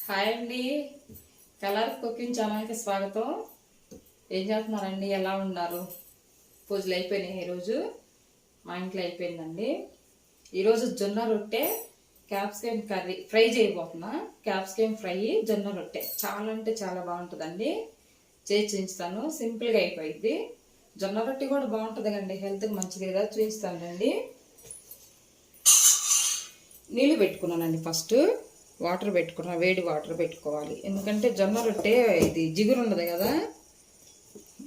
Hi అండి. Colour cooking ఛానల్కి స్వాగతం. ఏం చేస్తున్నారండి? ఎలా ఉన్నారు? పూజలు అయిపోయినాయి. ఈరోజు మా ఇంట్లో అయిపోయిందండి. ఈరోజు జొన్న రొట్టె క్యాప్సికమ్ కర్రీ ఫ్రై చేయబోతున్నా. క్యాప్సికమ్ ఫ్రై జొన్న రొట్టె చాలా అంటే చాలా బాగుంటుందండి. చేసి చూపిస్తాను. సింపుల్గా అయిపోయింది. జొన్న రొట్టె కూడా బాగుంటుంది కండి, హెల్త్కి మంచిది కదా. చూపిస్తానండి. నీళ్ళు పెట్టుకున్నానండి. ఫస్ట్ వాటర్ పెట్టుకున్నా, వేడి వాటర్ పెట్టుకోవాలి. ఎందుకంటే జొన్న రొట్టె ఇది జిగురు ఉండదు కదా,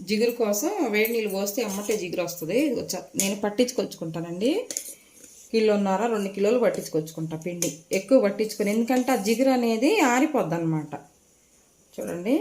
జిగురు కోసం వేడి నీళ్ళు పోస్తే అమ్మటే జిగురు వస్తుంది. నేను పట్టించుకొచ్చుకుంటానండి. 1.5 2 కిలోలు పట్టించుకొచ్చుకుంటా పిండి. ఎక్కువ పట్టించుకొని, ఎందుకంటే ఆ జిగురు అనేది ఆరిపోద్ది అనమాట. చూడండి,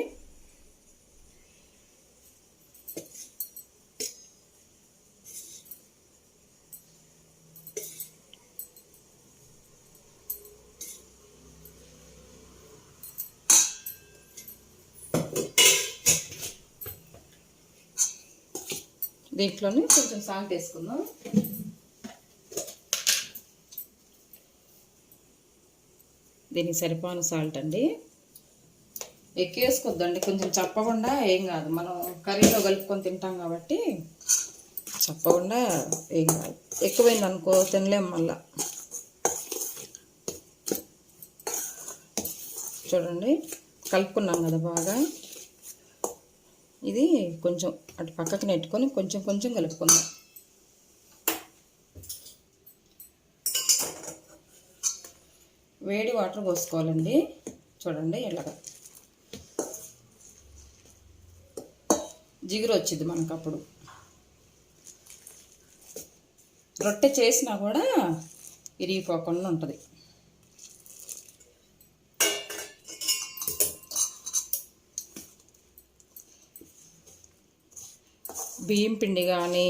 దీంట్లోనే కొంచెం సాల్ట్ వేసుకుందాం. దీనికి సరిపోని సాల్ట్ అండి. ఎక్కువ వేసుకోవద్దండి, కొంచెం చప్పకుండా ఏం కాదు. మనం కర్రీలో కలుపుకొని తింటాం కాబట్టి చప్పకుండా ఏం కాదు. ఎక్కువైంది అనుకో తినలేం మళ్ళా. చూడండి, కలుపుకున్నాం కదా బాగా. ఇది కొంచెం అటు పక్కకు నెట్టుకొని కొంచెం కొంచెం కలుపుకుందాం. వేడి వాటర్ పోసుకోవాలండి. చూడండి, ఇలాగా జిగురు వచ్చింది మనకు. అప్పుడు రొట్టె చేసినా కూడా ఇరిగిపోకుండా ఉంటుంది. బియ్యం పిండి కానీ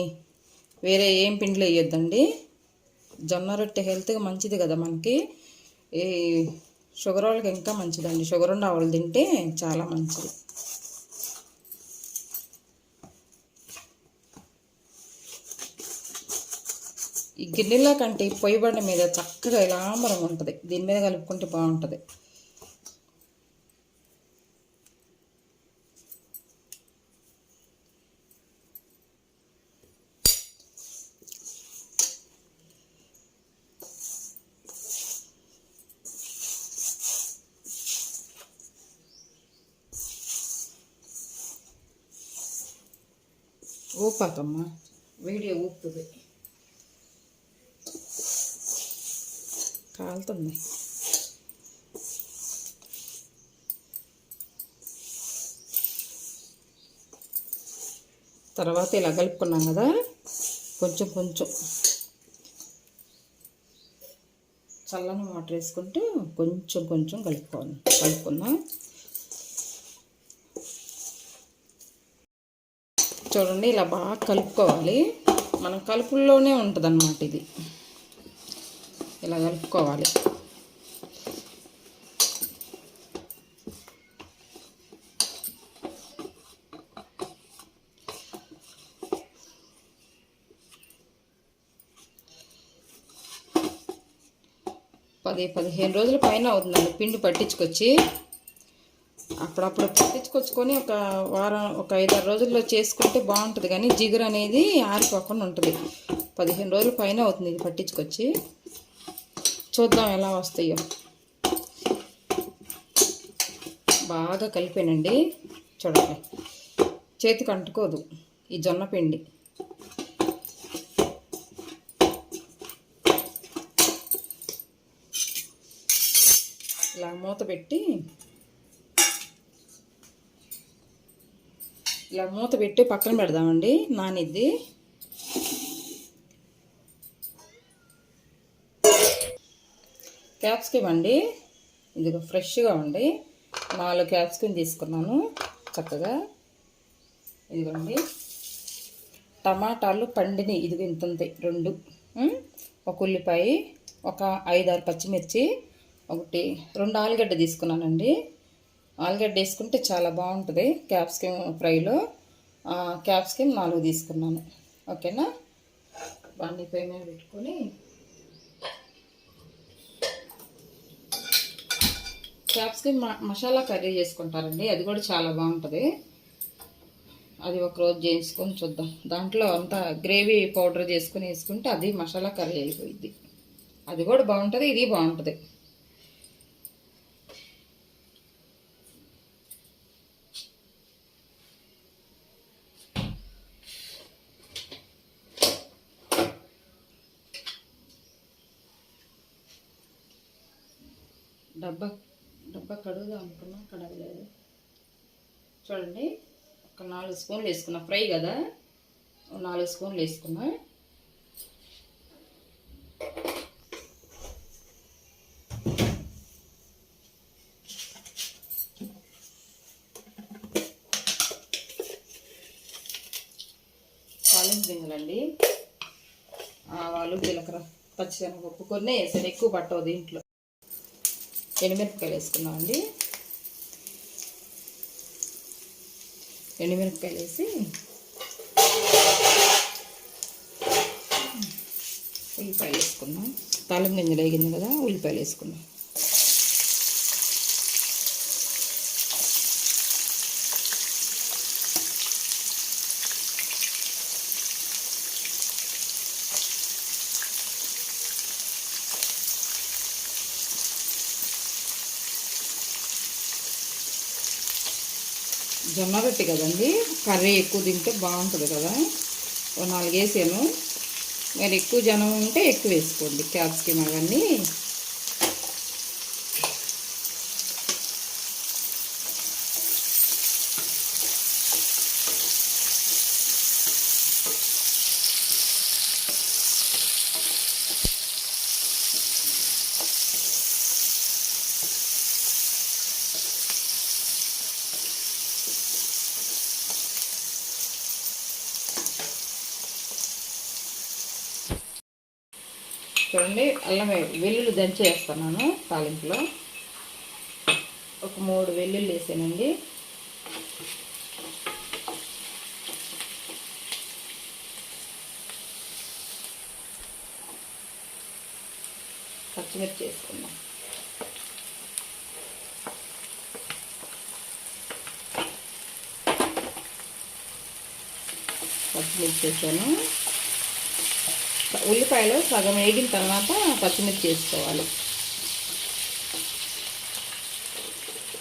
వేరే ఏం పిండిలో వేయొద్దండి. జొన్న రొట్టె హెల్త్గా మంచిది కదా మనకి. ఈ షుగర్ వాళ్ళకి ఇంకా మంచిదండి. షుగర్ ఉన్న వాళ్ళు తింటే చాలా మంచిది. ఈ గిన్నెల కంటే పొయ్యి బండ మీద చక్కగా ఇలా ఆమరం ఉంటుంది. దీని మీద కలుపుకుంటే బాగుంటుంది. ఊపాకమ్మా, వీడియో ఊపుతుంది, కాలుతుంది. తర్వాత ఇలా కలుపుకున్నాం కదా, కొంచెం కొంచెం చల్లని వాటర్ వేసుకుంటూ కొంచెం కొంచెం కలుపుకుందాం. చూడండి, ఇలా బాగా కలుపుకోవాలి. మనం కలుపుల్లోనే ఉంటుంది అన్నమాట. ఇది ఇలా కలుపుకోవాలి. పది 15 రోజుల పైన అవుతుందండి పిండి పట్టించుకొచ్చి. అప్పుడప్పుడు పట్టించుకొచ్చుకొని ఒక వారం, ఒక 5-6 రోజుల్లో చేసుకుంటే బాగుంటుంది. కానీ జిగురు అనేది ఆరిపోకుండా ఉంటుంది. 15 రోజుల పైన అవుతుంది ఇది పట్టించుకొచ్చి. చూద్దాం ఎలా వస్తాయో. బాగా కలిపానండి. చూడండి, చేతికి అంటుకోదు ఈ జొన్న పిండి. ఇలా మూత పెట్టి పక్కన పెడదామండి. నానిద్ది. క్యాప్సికమ్ అండి, ఇదిగో ఫ్రెష్గా ఉండి 4 క్యాప్సికమ్ తీసుకున్నాను చక్కగా. ఇదిగోండి, టమాటాలు పండిని ఇదిగో ఇంతంతే 2, ఒక ఉల్లిపాయ, ఒక 5-6 పచ్చిమిర్చి, 2 ఆలుగడ్డ తీసుకున్నానండి. ఆలుగడ్డ వేసుకుంటే చాలా బాగుంటుంది క్యాప్సికమ్ ఫ్రైలో. క్యాప్సికమ్ 4 తీసుకున్నాను. ఓకేనా. బాండీ పొయ్యి మీద పెట్టుకొని క్యాప్సికమ్ మసాలా కర్రీ చేసుకుంటారండి, అది కూడా చాలా బాగుంటుంది. అది ఒకరోజు చేసుకొని చూద్దాం. దాంట్లో అంతా గ్రేవీ పౌడర్ చేసుకుని వేసుకుంటే అది మసాలా కర్రీ అయిపోయింది. అది కూడా బాగుంటుంది, ఇది బాగుంటుంది. డబ్బా డబ్బా కడుగుదాం అనుకున్నా, కడగలేదు. చూడండి, ఒక 4 స్పూన్లు వేసుకున్నా. ఫ్రై కదా, 4 స్పూన్లు వేసుకున్నా. తాలింపు గింజలండి, ఆవాలు, జీలకర్ర, పచ్చిశనగపప్పు కొన్ని వేసాను, ఎక్కువ పట్టవు దీంట్లో. ఎండుమిరపకాయలు వేసుకున్నామండి. ఎండుమిరపకాయలు వేసి ఉల్లిపాయలు వేసుకున్నాం. తాలింపు గింజలు వేగింది కదా, ఉల్లిపాయలు వేసుకున్నాం. జొన్న రొట్టె కదండి, కర్రీ ఎక్కువ తింటే బాగుంటుంది కదా. 4 వేసాను. మరి ఎక్కువ జనం ఉంటే ఎక్కువ వేసుకోండి క్యాప్సికమ్ అవన్నీ. చూడండి, అల్లం వెల్లుల్లి దంచి వేస్తున్నాను తాలింపులో. ఒక 3 వెల్లుల్లి వేసానండి. పచ్చిమిర్చి వేసుకుందాం. పచ్చిమిర్చి వేసాను. ఉల్లిపాయలు సగం వేగిన తర్వాత పచ్చిమిర్చి వేసుకోవాలి.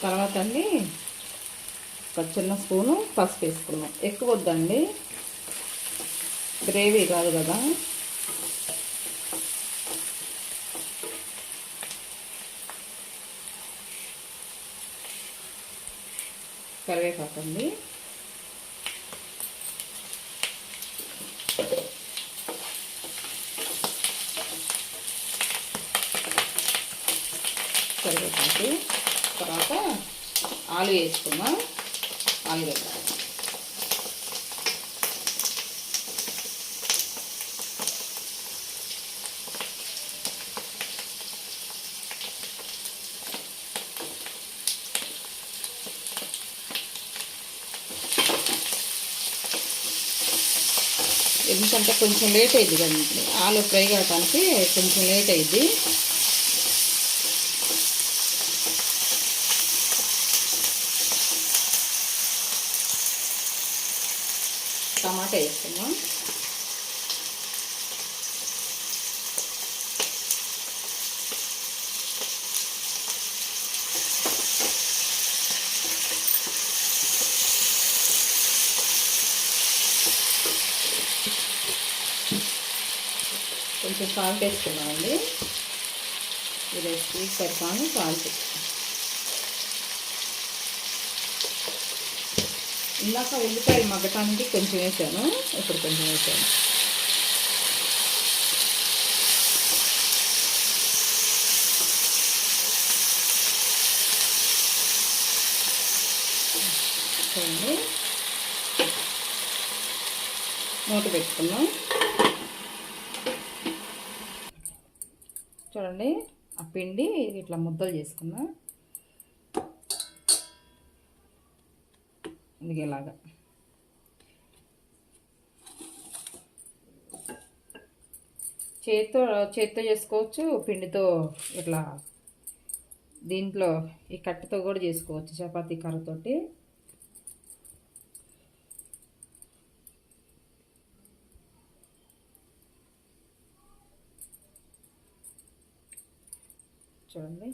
తర్వాత అండి ఒక చిన్న స్పూను పసుపు వేసుకున్నాం. ఎక్కువ వద్దండి, గ్రేవీ కాదు కదా. కరివేపాకండి, కరివేపాకు. తర్వాత ఆలు వేసుకున్నాం, ఆలుగడ్డ. ఎందుకంటే కొంచెం లేట్ అయింది కదండి, ఆలు ఫ్రై కావడానికి కొంచెం లేట్ అయింది. టమాటా వేసుకున్నాం. కొంచెం సాల్ట్ వేసుకున్నామండి. ఇది స్వీట్ సరిపాను సాల్ట్. ఇందాక ఉల్లిపాయలు మగ్గటానికి కొంచెం వేసాను, ఇప్పుడు కొంచెం వేసాను. చూడండి, మూత పెట్టుకున్నాం. చూడండి, ఆ పిండి ఇట్లా ముద్దలు చేసుకున్నా. ఇది ఇలాగా చేత్తో చేసుకోవచ్చు, పిండితో ఇట్లా దీంట్లో ఈ కట్టెతో కూడా చేసుకోవచ్చు, చపాతీ కర్రతోటి. చూడండి,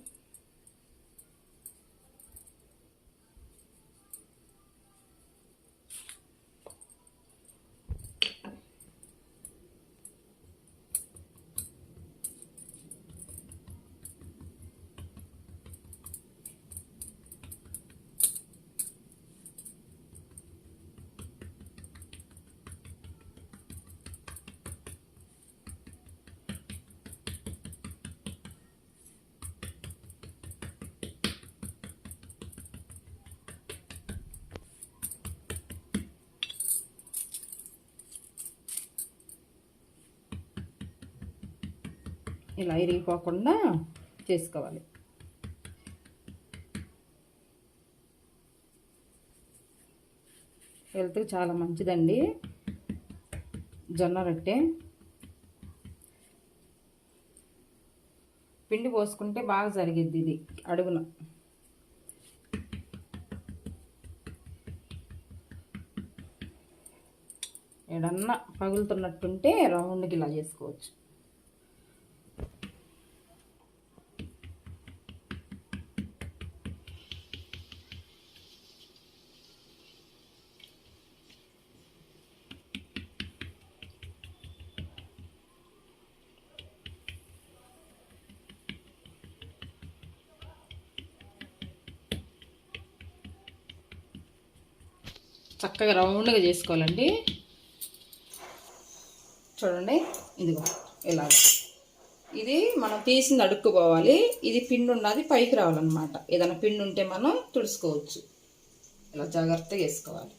ఇలా ఇరిగిపోకుండా చేసుకోవాలి. హెల్త్కి చాలా మంచిదండి జొన్న రొట్టె. పిండి పోసుకుంటే బాగా జరిగిద్ది ఇది అడుగున. ఏడన్నా పగులుతున్నట్టుంటే రౌండ్కి ఇలా చేసుకోవచ్చు. చక్కగా రౌండ్గా చేసుకోవాలండి. చూడండి, ఇదిగో ఇలా. ఇది మనం తీసింది అడుక్కుపోవాలి. ఇది పిండి ఉన్నది పైకి రావాలన్నమాట. ఏదైనా పిండి ఉంటే మనం తుడుచుకోవచ్చు. ఇలా జాగ్రత్తగా వేసుకోవాలి.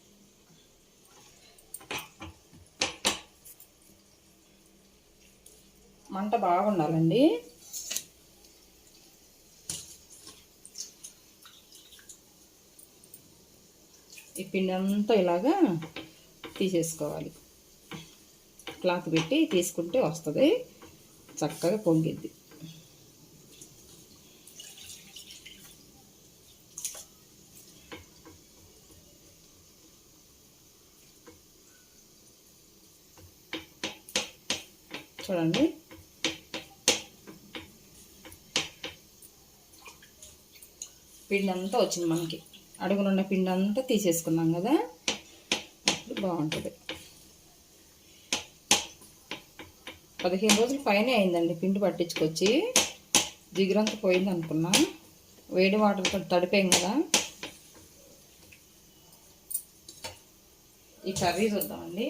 మంట బాగుండాలండి. ఈ పిండి అంతా ఇలాగా తీసేసుకోవాలి. క్లాత్ పెట్టి తీసుకుంటే వస్తుంది, చక్కగా పొంగిద్ది. చూడండి, పిండి అంతా వచ్చింది మనకి. అడుగునున్న పిండి అంతా తీసేసుకున్నాం కదా, అప్పుడు బాగుంటుంది. 15 రోజుల పైనే అయిందండి పిండి పట్టించుకొచ్చి. జిగురంతా పోయింది అనుకున్నా. వేడి వాటర్తో తడిపాం కదా. ఈ కర్రీ చూద్దామండి.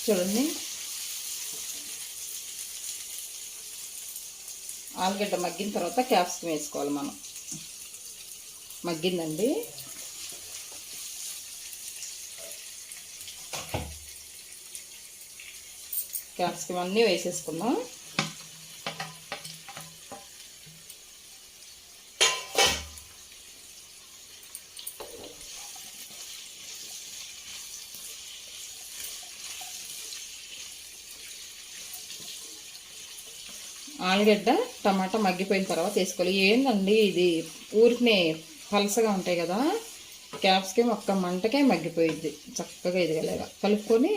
చూడండి, ఆలుగడ్డ మగ్గిన తర్వాత క్యాప్సికం వేసుకోవాలి మనం. మగ్గిందండి. క్యాప్సికం అన్నీ వేసేసుకున్నాం. ఆలుగడ్డ టమాటా మగ్గిపోయిన తర్వాత వేసుకోవాలి. ఏందండి ఇది ఊరికనే పలసగా ఉంటాయి కదా, క్యాప్సికం ఒక్క మంటకే మగ్గిపోయిద్ది. చక్కగా ఇదిగలేగా కలుపుకొని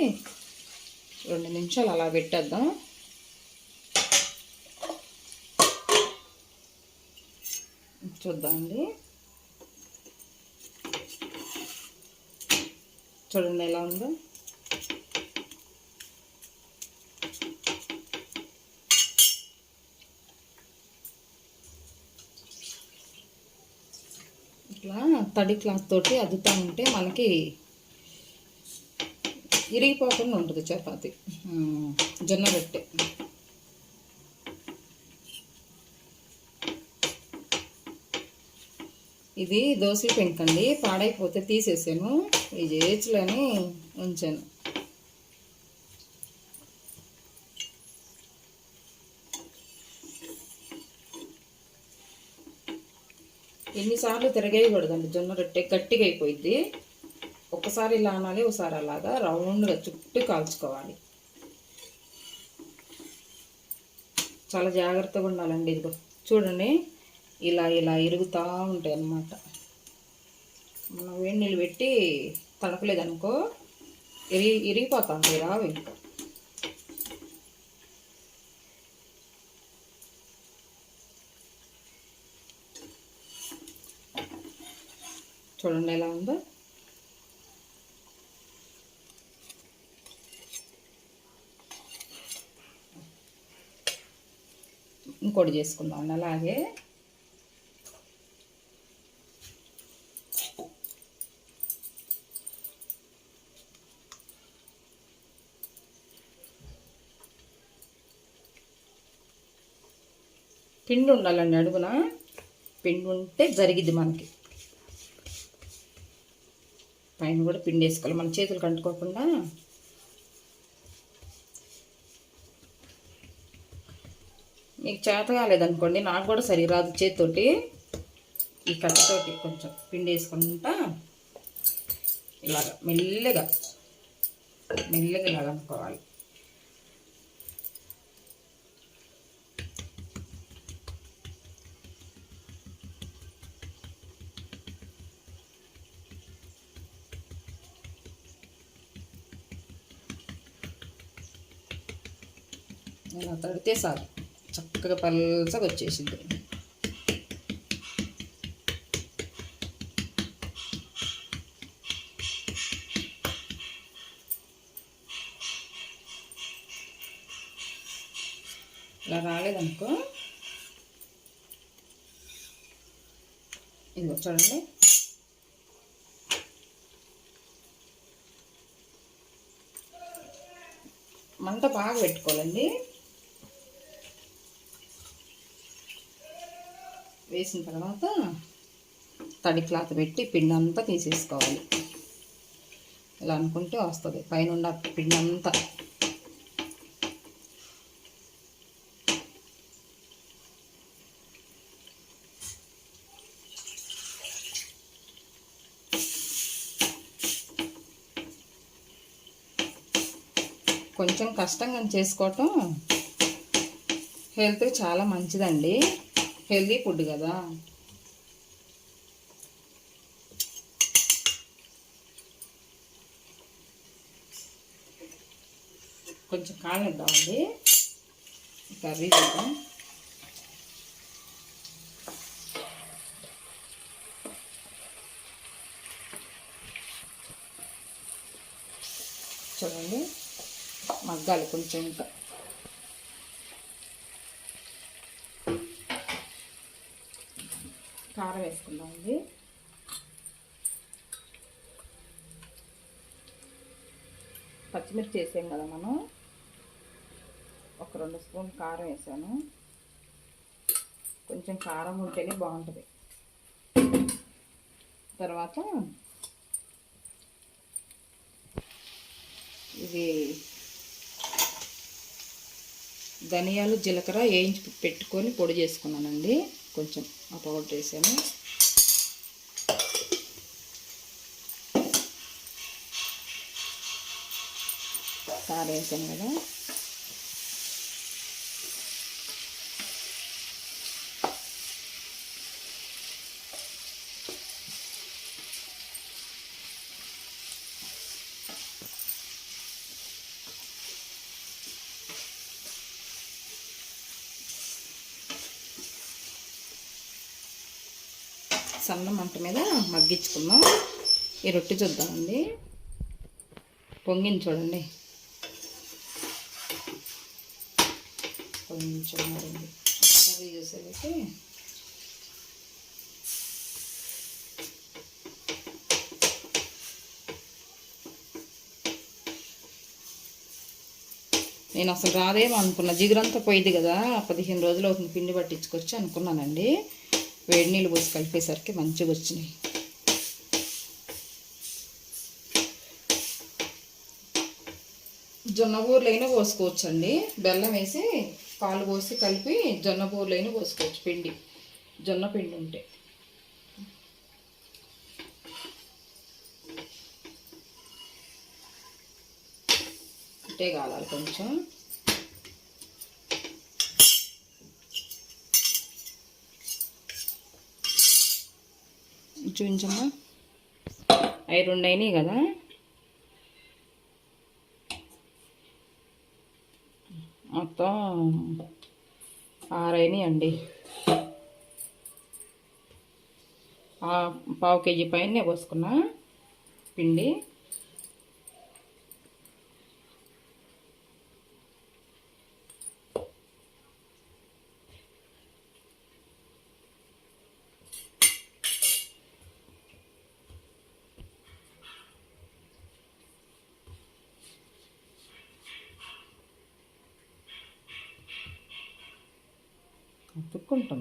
2 నిమిషాలు అలా పెట్టేద్దాం. చూద్దామండి. చూడండి ఎలా ఉందో. ఇట్లా తడి క్లాత్ తోటి అద్దుతూ ఉంటే మనకి ఇరిగిపోకుండా ఉంటుంది చపాతి జొన్న రొట్టె. ఇది దోశల పెంకండి, పాడైపోతే తీసేసాను. ఈ చేయొచ్చులని ఉంచాను. ఎన్నిసార్లు తిరగేయకూడదండి, జొన్న రొట్టె గట్టిగా అయిపోయింది. ఒకసారి ఇలా అనాలి, ఒకసారి అలాగా రౌండ్గా చుట్టూ కాల్చుకోవాలి. చాలా జాగ్రత్తగా ఉండాలండి. ఇదిగో చూడండి, ఇలా ఇలా ఇరుగుతూ ఉంటాయి అన్నమాట. మనం వేడి నీళ్ళు పెట్టి తడపలేదనుకో ఇరిగిపోతాం, రావు ఇంకా. చూడండి ఎలా ఉందో. ఇంకోటి చేసుకుందాం అలాగే. పిండి ఉండాలండి అడుగున, పిండి ఉంటే జరిగిద్ది మనకి. పైన కూడా పిండి వేసుకోవాలి, మన చేతులు కంటుకోకుండా. మీకు చేత కాలేదనుకోండి, నాకు కూడా సరిగా రాదు చేతితోటి, ఈ కట్టతోటి కొంచెం పిండి వేసుకుంటా ఇలాగ మెల్లగా మెల్లగా ఇలాగ అనుకోవాలి. ఇలా తడితే చాలు, చక్కగా పల్చగా వచ్చేసింది. ఇలా రాలేదనుకో, ఇదిగో చూడండి, మంట బాగా పెట్టుకోవాలండి. వేసిన తర్వాత తడి క్లాత్ పెట్టి పిండి అంతా తీసేసుకోవాలి. ఇలా అనుకుంటే వస్తుంది పైన ఉన్న పిండి అంతా. కొంచెం కష్టంగా చేసుకోవటం హెల్త్కి చాలా మంచిదండి, హెల్తీ ఫుడ్ కదా. కొంచెం కానిద్దామండి, కర్రీ చేద్దాం. చూడండి మగ్గాలి కొంచెం. ఇంకా కారం వేసుకుందామండి. పచ్చిమిర్చి వేసాం కదా మనం, ఒక 2 స్పూన్లు కారం వేసాను. కొంచెం కారం ఉంటేనే బాగుంటుంది. తర్వాత ఇది ధనియాలు జీలకర్ర వేయించి పెట్టుకొని పొడి చేసుకున్నానండి. కొంచెం ఆ పౌడర్ వేసాను. కారం వేసాను కదా, సన్న మంట మీద మగ్గించుకుందాం. ఈ రొట్టె చూద్దామండి, పొంగింది చూడండి. కొంచెం మరింది కర్రీ చేసేసి నేను అసలు రాదేమో అనుకున్నా, జిగురంతా పోయింది కదా, 15 రోజులు అవుతుంది పిండి పట్టించుకొచ్చి అనుకున్నానండి. వేడి నీళ్ళు పోసి కలిపేసరికి మంచిగా వచ్చినాయి. జొన్న బూరెలైనా పోసుకోవచ్చండి, బెల్లం వేసి పాలు పోసి కలిపి జొన్న బూరెలైనా పోసుకోవచ్చు. పిండి జొన్న పిండి ఉంటే ఉట్టే కావాలి కొంచెం. చూపించమ్మా. అవి 2 అయినాయి కదా, మొత్తం 6 అయినాయి అండి. పావు కేజీ పైన పోసుకున్నా పిండి. అతుక్కుంటాం.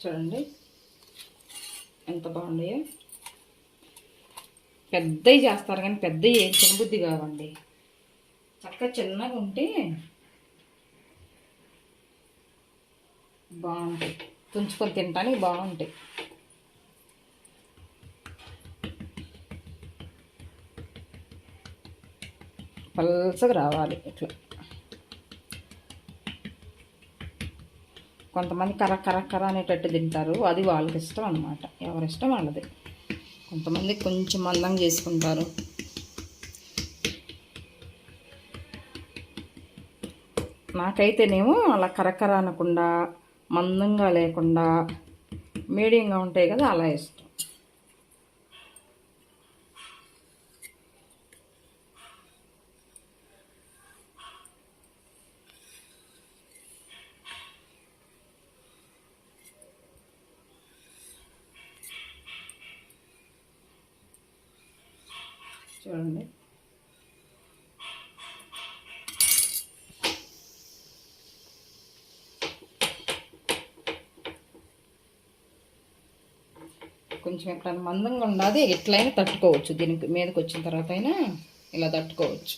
చూడండి ఎంత బాగున్నాయో. పెద్దవి చేస్తారు కానీ పెద్దవి ఏం తినబుద్ధి కావండి. చక్కగా చిన్నగా ఉంటే బాగుంటాయి, తుంచుకొని తినడానికి బాగుంటాయి. పల్చగా రావాలి ఇట్లా. కొంతమంది కర్ర అనేటట్టు తింటారు, అది వాళ్ళకి ఇష్టం అన్నమాట, ఎవరిష్టం వాళ్ళది. కొంతమంది కొంచెం మందంగా చేసుకుంటారు. నాకైతేనేమో అలా కరకర అనకుండా మందంగా లేకుండా మీడియంగా ఉంటాయి కదా, అలా ఇష్టం. చూడండి కొంచెం ఎప్పుడైనా మందంగా ఉన్నది ఎట్లయినా తట్టుకోవచ్చు. దీనికి మీదకి వచ్చిన తర్వాత అయినా ఇలా తట్టుకోవచ్చు.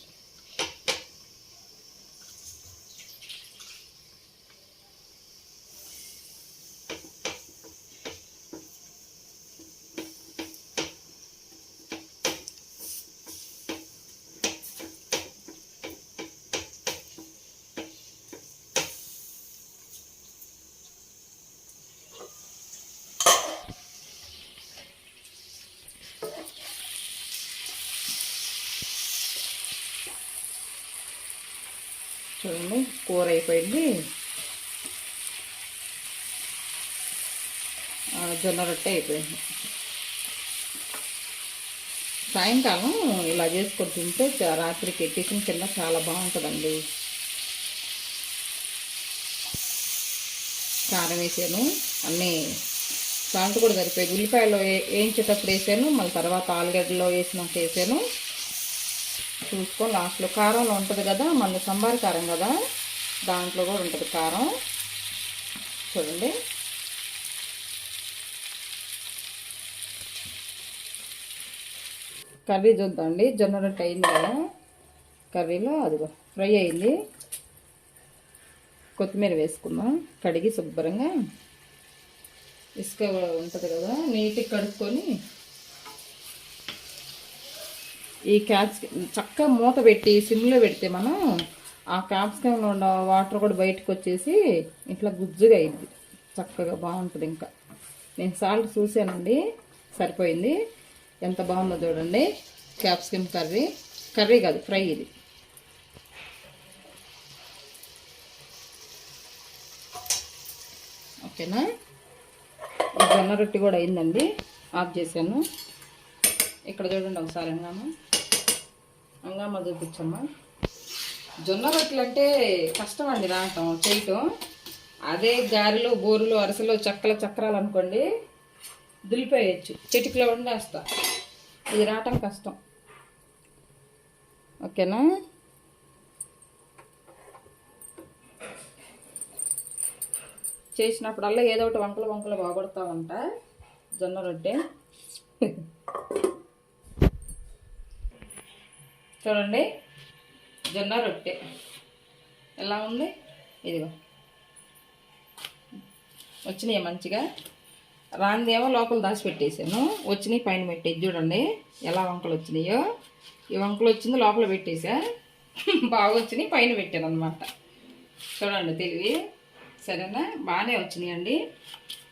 చూడండి కూర అయిపోయింది. జొన్న రొట్టె అయిపోయింది. సాయంకాలం ఇలా చేసుకొని తింటే రాత్రికి టిఫిన్ కింద చాలా బాగుంటుందండి. కారం వేసాను, అన్నీ సాల్ట్ కూడా సరిపోయింది. ఉల్లిపాయలు వేయించేటప్పుడు వేసాను, మళ్ళీ తర్వాత ఆలుగడ్డలో వేసినాక వేసాను. చూసుకొని లాస్ట్లో కారంలో ఉంటుంది కదా, మన సంబారి కారం కదా, దాంట్లో కూడా ఉంటుంది కారం. చూడండి కర్రీ చూద్దామండి. జొన్న రొట్టె అయింది కదా, కర్రీలో అదిగో ఫ్రై అయింది. కొత్తిమీర వేసుకుందాం. కడిగి శుభ్రంగా ఇసుక ఉంటుంది కదా, నీట్గా కడుక్కొని ఈ చక్కగా మూత పెట్టి సిమ్లో పెడితే మనం ఆ క్యాప్సికంలో ఉన్న వాటర్ కూడా బయటకు వచ్చేసి ఇట్లా గుజ్జుగా అయింది, చక్కగా బాగుంటుంది. ఇంకా నేను సాల్ట్ చూసానండి, సరిపోయింది. ఎంత బాగుందో చూడండి. క్యాప్సికమ్ కర్రీ కాదు ఫ్రై ఇది. ఓకేనా. ఈ జొన్న రొట్టె కూడా అయిందండి, ఆఫ్ చేశాను. ఇక్కడ చూడండి ఒకసారి అంగామా చూపించమ్మా. జొన్న రొట్టెలు అంటే కష్టం అండి రావటం చేయటం. అదే గారెలు బూరెలు అరసలు చక్రాలు అనుకోండి, దులిపేయచ్చు, చిటికలో వండేస్తా. ఇది రావటం కష్టం. ఓకేనా. చేసినప్పుడల్లా ఏదో ఒకటి వంకలు బాగొడతా ఉంటా జొన్న రొట్టె. చూడండి జొన్న రొట్టె ఎలా ఉంది? ఇదిగో వచ్చినాయి మంచిగా. రాందేమో లోపల దాచిపెట్టేసాను, వచ్చినాయి పైన పెట్టేది. చూడండి ఎలా వంకలు వచ్చినాయో. ఈ వంకలు వచ్చింది లోపల పెట్టేసా, బాగా వచ్చినాయి పైన పెట్టాను అనమాట. చూడండి తెలివి. సరేనా? బాగానే వచ్చినాయండి.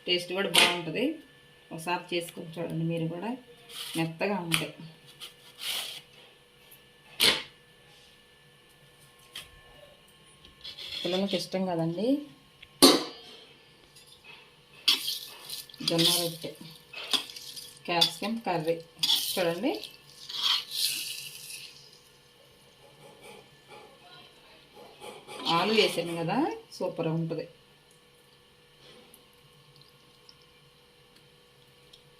టేస్ట్ కూడా బాగుంటుంది. ఒకసారి చేసుకొని చూడండి మీరు కూడా, మెత్తగా ఉంటాయి. పిల్లలకి ఇష్టం కదండి. జొన్న రొట్టె క్యాప్సికమ్ కర్రీ చూడండి. ఆలు వేసాను కదా, సూపర్ ఉంటుంది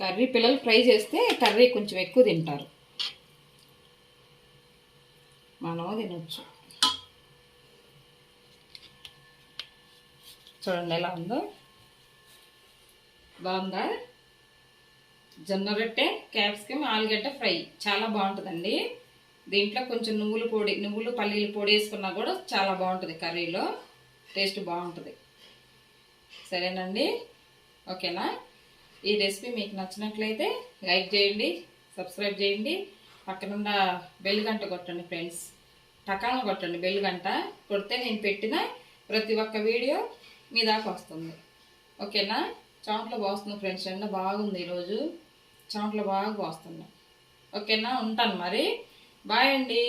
కర్రీ. పిల్లలు ఫ్రై చేస్తే కర్రీ కొంచెం ఎక్కువ తింటారు, మనం తినొచ్చు. చూడండి ఎలా ఉందో, బాగుందా? జొన్న రొట్టె క్యాప్సికమ్ ఆలుగడ్డ ఫ్రై చాలా బాగుంటుందండి. దీంట్లో కొంచెం నువ్వులు పల్లీలు పొడి వేసుకున్నా కూడా చాలా బాగుంటుంది కర్రీలో, టేస్ట్ బాగుంటుంది. సరేనండి, ఓకేనా? ఈ రెసిపీ మీకు నచ్చినట్లయితే లైక్ చేయండి, సబ్స్క్రైబ్ చేయండి, పక్కనున్న బెల్ గంట కొట్టండి ఫ్రెండ్స్. టకాన కొట్టండి బెల్ గంట కొడితే నేను పెట్టిన ప్రతి ఒక్క వీడియో మీ దాకా వస్తుంది. ఓకేనా? చాంట్లో పోస్తుంది ఫ్రెండ్స్, ఎండ బాగుంది ఈరోజు, చాంట్లో బాగా పోస్తుంది. ఓకేనా? ఉంటాను మరి, బాయ్ అండి.